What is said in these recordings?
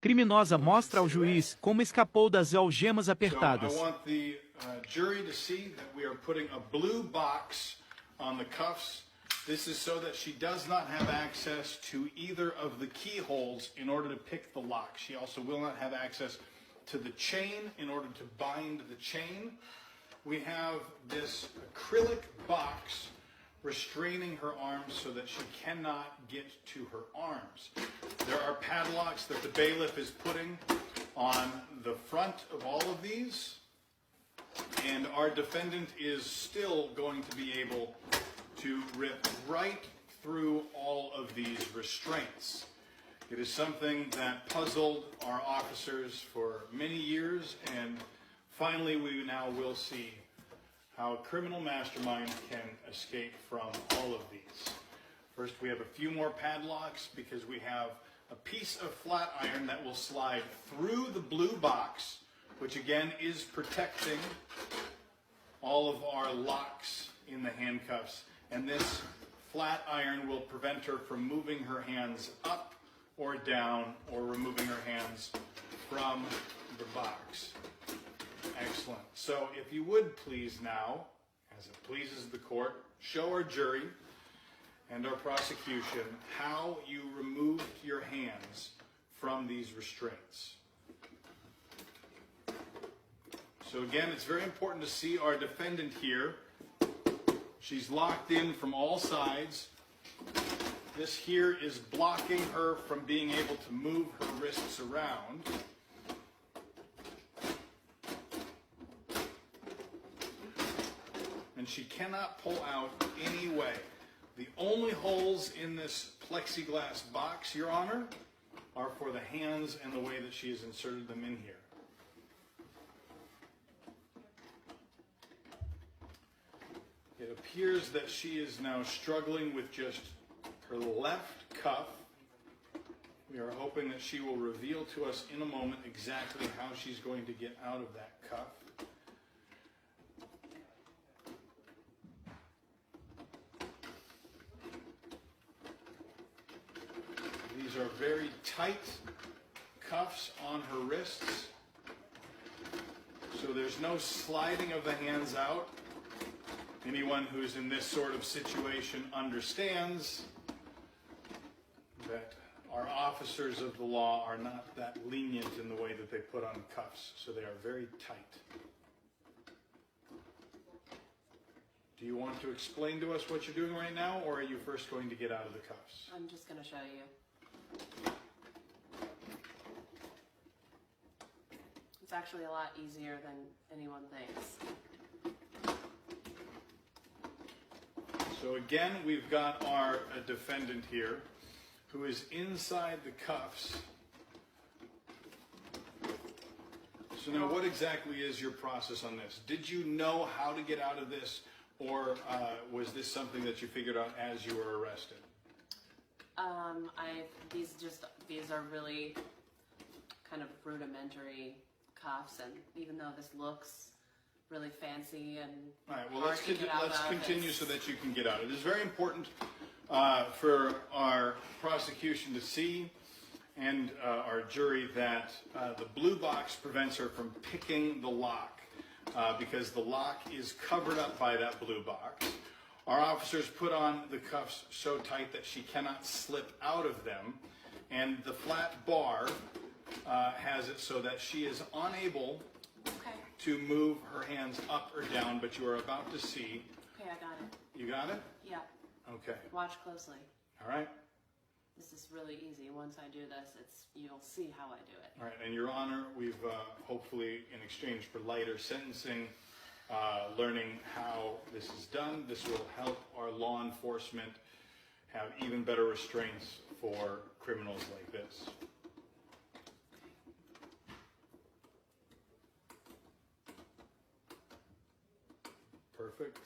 Criminosa mostra ao juiz como escapou das algemas apertadas. So I want the jury to see that we are putting a blue box on the cuffs. This is so that she does not have access to either of the keyholes in order to pick the lock. She also will not have access to the chain in order to bind the chain. We have this acrylic box restraining her arms so that she cannot get to her arms. There are padlocks that the bailiff is putting on the front of all of these, and our defendant is still going to be able to rip right through all of these restraints. It is something that puzzled our officers for many years, and finally we now will see how a criminal mastermind can escape from all of these. First, we have a few more padlocks because we have a piece of flat iron that will slide through the blue box, which again is protecting all of our locks in the handcuffs. And this flat iron will prevent her from moving her hands up or down or removing her hands from the box. Excellent. So if you would please now, as it pleases the court, show our jury and our prosecution how you removed your hands from these restraints. So again, it's very important to see our defendant here. She's locked in from all sides. This here is blocking her from being able to move her wrists around. And she cannot pull out any way. The only holes in this plexiglass box, Your Honor, are for the hands and the way that she has inserted them in here. It appears that she is now struggling with just her left cuff. We are hoping that she will reveal to us in a moment exactly how she's going to get out of that cuff. These are very tight cuffs on her wrists, so there's no sliding of the hands out. Anyone who's in this sort of situation understands that our officers of the law are not that lenient in the way that they put on cuffs, so they are very tight. Do you want to explain to us what you're doing right now, or are you first going to get out of the cuffs? I'm just going to show you. It's actually a lot easier than anyone thinks. So again, we've got our defendant here who is inside the cuffs. So now what exactly is your process on this? Did you know how to get out of this, or was this something that you figured out as you were arrested? These are really kind of rudimentary cuffs, and even though this looks really fancy and all right, well, let's continue so that you can get out. It is very important for our prosecution to see and our jury that the blue box prevents her from picking the lock because the lock is covered up by that blue box. Our officers put on the cuffs so tight that she cannot slip out of them, and the flat bar has it so that she is unable to move her hands up or down, but you are about to see. Okay, I got it. You got it? Yeah. Okay. Watch closely. All right. This is really easy. Once I do this, you'll see how I do it. All right, and Your Honor, we've hopefully, in exchange for lighter sentencing, learning how this is done. This will help our law enforcement have even better restraints for criminals like this. Perfect.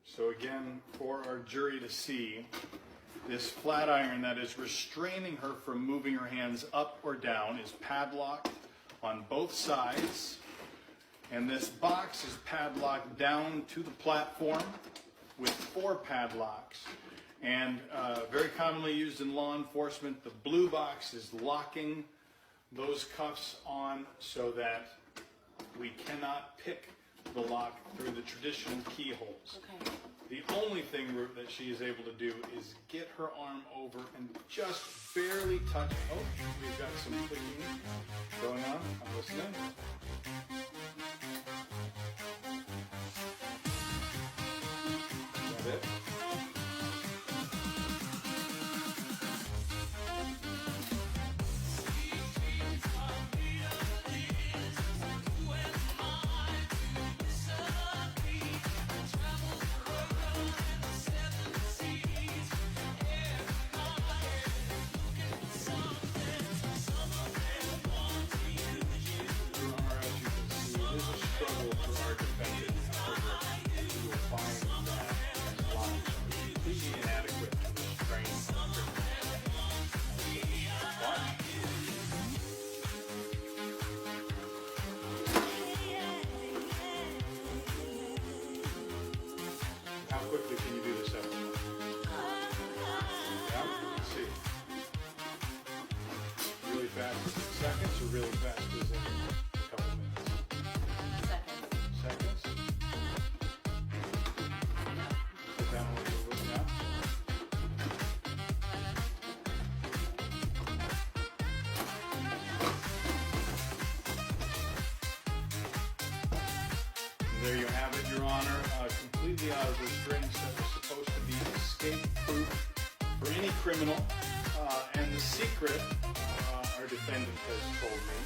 So again, for our jury to see, this flat iron that is restraining her from moving her hands up or down is padlocked on both sides, and this box is padlocked down to the platform with 4 padlocks, And very commonly used in law enforcement, the blue box is locking those cuffs on so that we cannot pick the lock through the traditional keyholes. Okay. The only thing that she is able to do is get her arm over and just barely touch. Oh, we've got some clicking going on. I'm listening. Is that it? How quickly can you do this, Evan? Yeah, let's see. Really fast is in seconds, or really fast is in a couple minutes? Seconds. Seconds? Sit down a little bit now. There you have it, Your Honor. Completely out of restraints that were supposed to be escape-proof for any criminal. And the secret, our defendant has told me,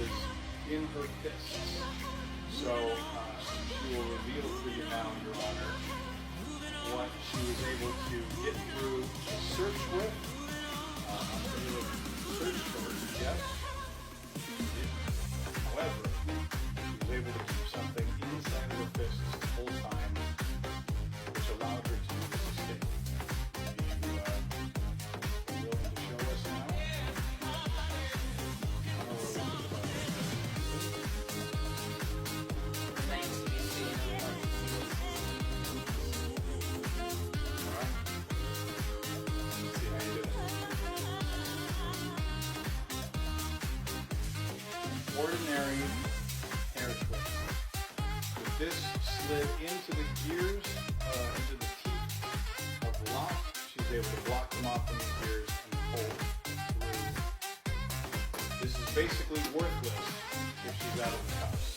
is in her fists. So she will reveal for you now, Your Honor, what she was able to get through the search with. Search for her, yes. However, she was able to keep something inside of her fists the whole time, which allowed her to escape. Are you willing to show us now? Thanks to be seen. All right. Let's see how you do it. Ordinary hair twist. If this slid into the gears, into the teeth of the lock, she's able to block them off from the gears and pull through. This is basically worthless if she's out of the cuffs.